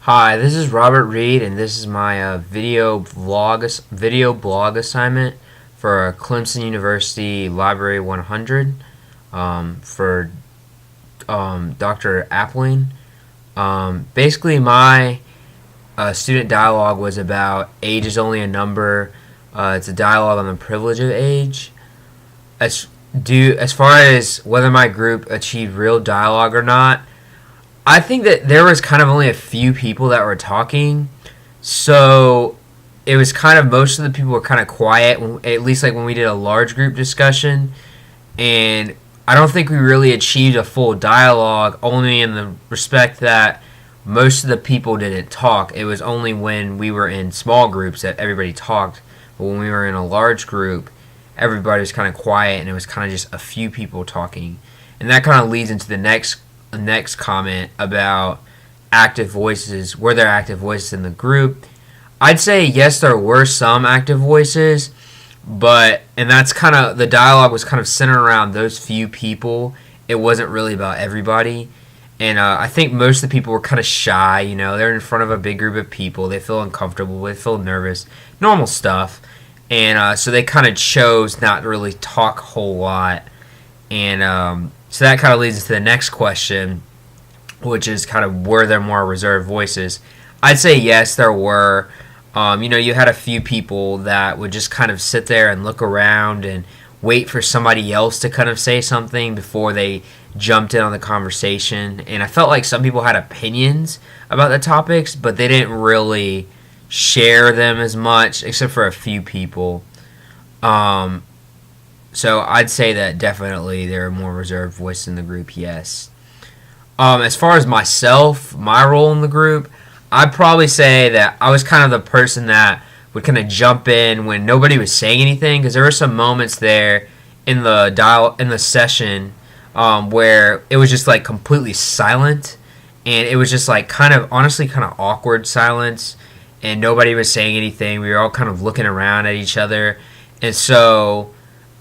Hi, this is Robert Reid, and this is my video blog assignment for Clemson University Library 100 for Dr. Appling. Basically, my student dialogue was about age is only a number. It's a dialogue on the privilege of age. As far as whether my group achieved real dialogue or not, I think that there was kind of only a few people that were talking, so it was kind of most of the people were kind of quiet, at least like when we did a large group discussion, and I don't think we really achieved a full dialogue, only in the respect that most of the people didn't talk. It was only when we were in small groups that everybody talked, but when we were in a large group, everybody was kind of quiet, and it was kind of just a few people talking, and that kind of leads into the next comment about active voices. Were there active voices in the group? I'd say yes, there were some active voices, and that's kind of, the dialogue was kind of centered around those few people. It wasn't really about everybody, and I think most of the people were kind of shy. They're in front of a big group of people. They feel uncomfortable. They feel nervous. Normal stuff, and so they kind of chose not to really talk a whole lot, and so that kind of leads us to the next question, which is kind of, were there more reserved voices? I'd say yes, there were. You had a few people that would just kind of sit there and look around and wait for somebody else to kind of say something before they jumped in on the conversation. And I felt like some people had opinions about the topics, but they didn't really share them as much, except for a few people. So I'd say that definitely there are more reserved voices in the group, yes. As far as myself, my role in the group, I'd probably say that I was kind of the person that would kind of jump in when nobody was saying anything, because there were some moments there in the session where it was just like completely silent, and it was just like honestly kind of awkward silence, and nobody was saying anything. We were all kind of looking around at each other, and so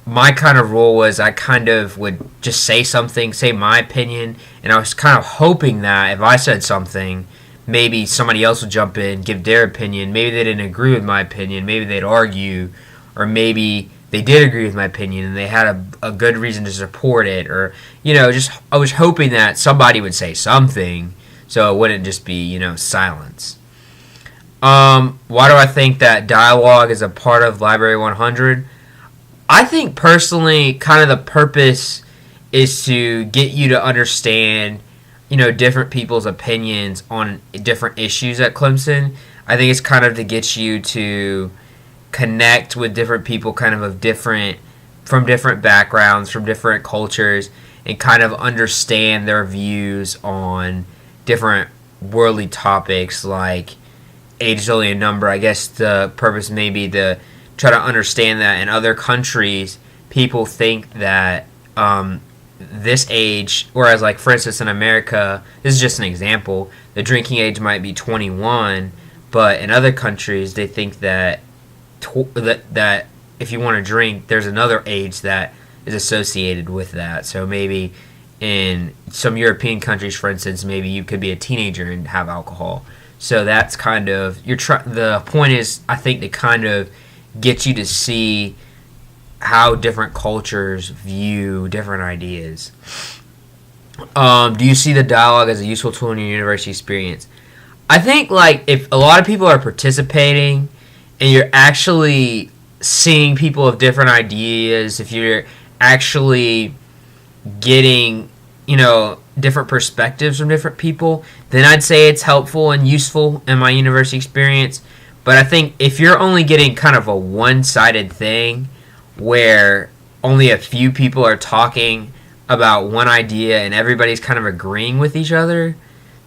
my kind of role was I kind of would just say something, say my opinion, and I was kind of hoping that if I said something, maybe somebody else would jump in, give their opinion. Maybe they didn't agree with my opinion, maybe they'd argue, or maybe they did agree with my opinion and they had a good reason to support it, or just I was hoping that somebody would say something so it wouldn't just be silence. Why do I think that dialogue is a part of Library 100? I think personally, kind of the purpose is to get you to understand, different people's opinions on different issues at Clemson. I think it's kind of to get you to connect with different people, kind of from different backgrounds, from different cultures, and kind of understand their views on different worldly topics like age is only a number. I guess the purpose may be to try to understand that in other countries, people think that this age, whereas like for instance in America, this is just an example, the drinking age might be 21, but in other countries they think that that if you want to drink, there's another age that is associated with that. So maybe in some European countries, for instance, maybe you could be a teenager and have alcohol. So that's kind of the point is, I think, to kind of get you to see how different cultures view different ideas. Do you see the dialogue as a useful tool in your university experience? I think like if a lot of people are participating and you're actually seeing people of different ideas, if you're actually getting different perspectives from different people, then I'd say it's helpful and useful in my university experience. But I think if you're only getting kind of a one-sided thing where only a few people are talking about one idea and everybody's kind of agreeing with each other,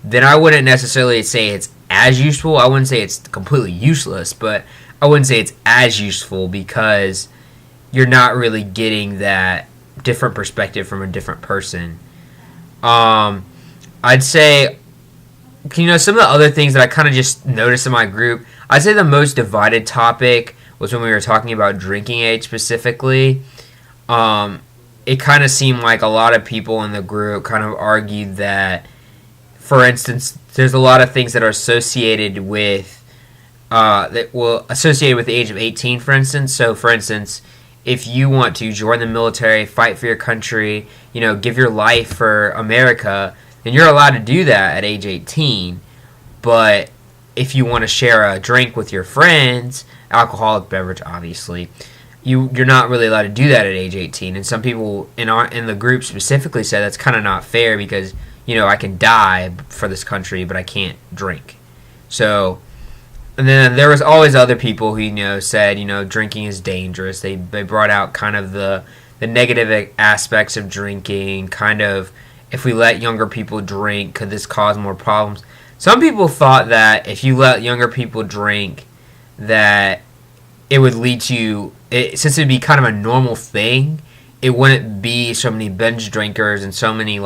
then I wouldn't necessarily say it's as useful. I wouldn't say it's completely useless, but I wouldn't say it's as useful because you're not really getting that different perspective from a different person. I'd say, some of the other things that I kind of just noticed in my group, I'd say the most divided topic was when we were talking about drinking age specifically. It kind of seemed like a lot of people in the group kind of argued that for instance, there's a lot of things that are associated with associated with the age of 18, for instance. So, for instance, if you want to join the military, fight for your country, give your life for America, then you're allowed to do that at age 18. But if you want to share a drink with your friends, alcoholic beverage, obviously, you're not really allowed to do that at age 18. And some people in the group specifically said that's kind of not fair because I can die for this country, but I can't drink. So, and then there was always other people who said drinking is dangerous. They brought out kind of the negative aspects of drinking. Kind of, if we let younger people drink, could this cause more problems? Some people thought that if you let younger people drink, that it would lead to since it'd be kind of a normal thing, it wouldn't be so many binge drinkers and so many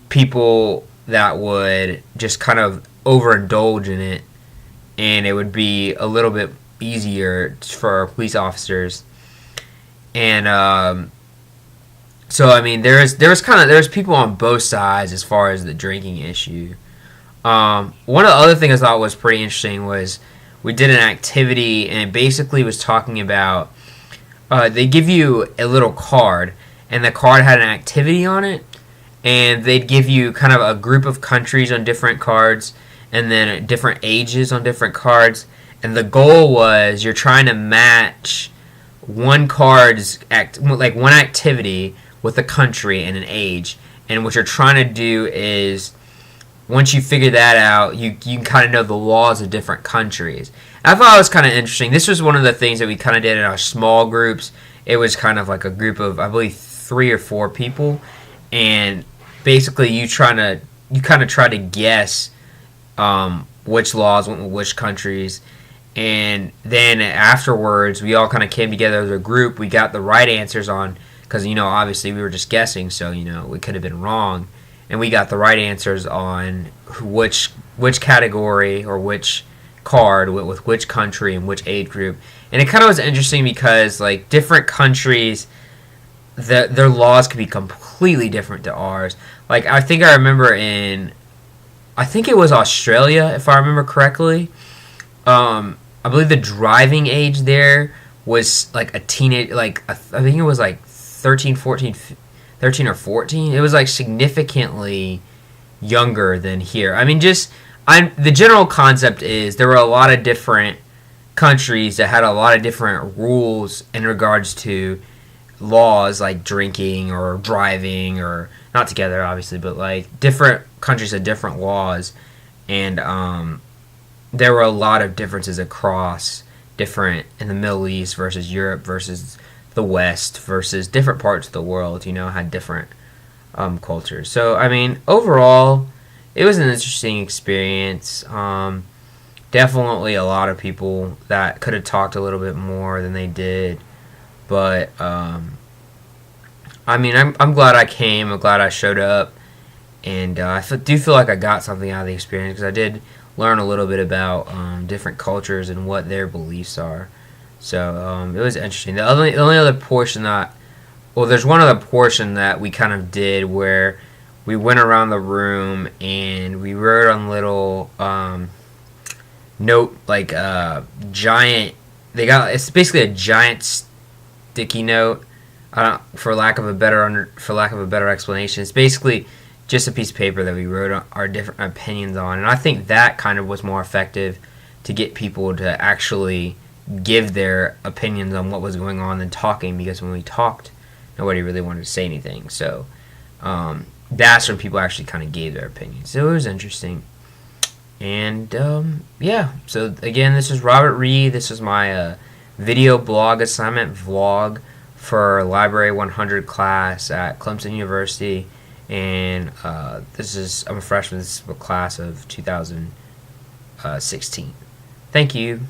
people that would just kind of overindulge in it, and it would be a little bit easier for police officers. And so I mean, there's people on both sides as far as the drinking issue. One of the other things I thought was pretty interesting was we did an activity, and it basically was talking about they give you a little card, and the card had an activity on it, and they'd give you kind of a group of countries on different cards, and then different ages on different cards, and the goal was you're trying to match one one activity with a country and an age, and what you're trying to do is once you figure that out, you can kind of know the laws of different countries. And I thought it was kind of interesting. This was one of the things that we kind of did in our small groups. It was kind of like a group of, I believe, 3 or 4 people, and basically you kind of try to guess which laws went with which countries, and then afterwards we all kind of came together as a group. We got the right answers on, because obviously we were just guessing, so we could have been wrong, and we got the right answers on which category or which card went with which country and which age group. And it kind of was interesting because different countries, their laws could be completely different to ours. I think I remember I think it was Australia, if I remember correctly. I believe the driving age there was a teenage, I think it was 13 or 14. It was significantly younger than here. I mean, the general concept is there were a lot of different countries that had a lot of different rules in regards to laws like drinking or driving, or not together obviously, but different countries had different laws, and there were a lot of differences across different in the Middle East versus Europe versus the West versus different parts of the world, had different cultures. So I mean, overall it was an interesting experience. Definitely a lot of people that could have talked a little bit more than they did. But, I mean, I'm glad I came. I'm glad I showed up. And I do feel like I got something out of the experience, because I did learn a little bit about different cultures and what their beliefs are. So it was interesting. The only other portion there's one other portion that we kind of did where we went around the room and we wrote on little note, giant. It's basically a giant sticky note. For lack of a better explanation, it's basically just a piece of paper that we wrote our different opinions on, and I think that kind of was more effective to get people to actually give their opinions on what was going on than talking, because when we talked, nobody really wanted to say anything. So that's when people actually kind of gave their opinions. So it was interesting. And yeah, so again, this is Robert Reid. This is my video blog assignment vlog for Library 100 class at Clemson University. And I'm a freshman. This is a class of 2016. Thank you.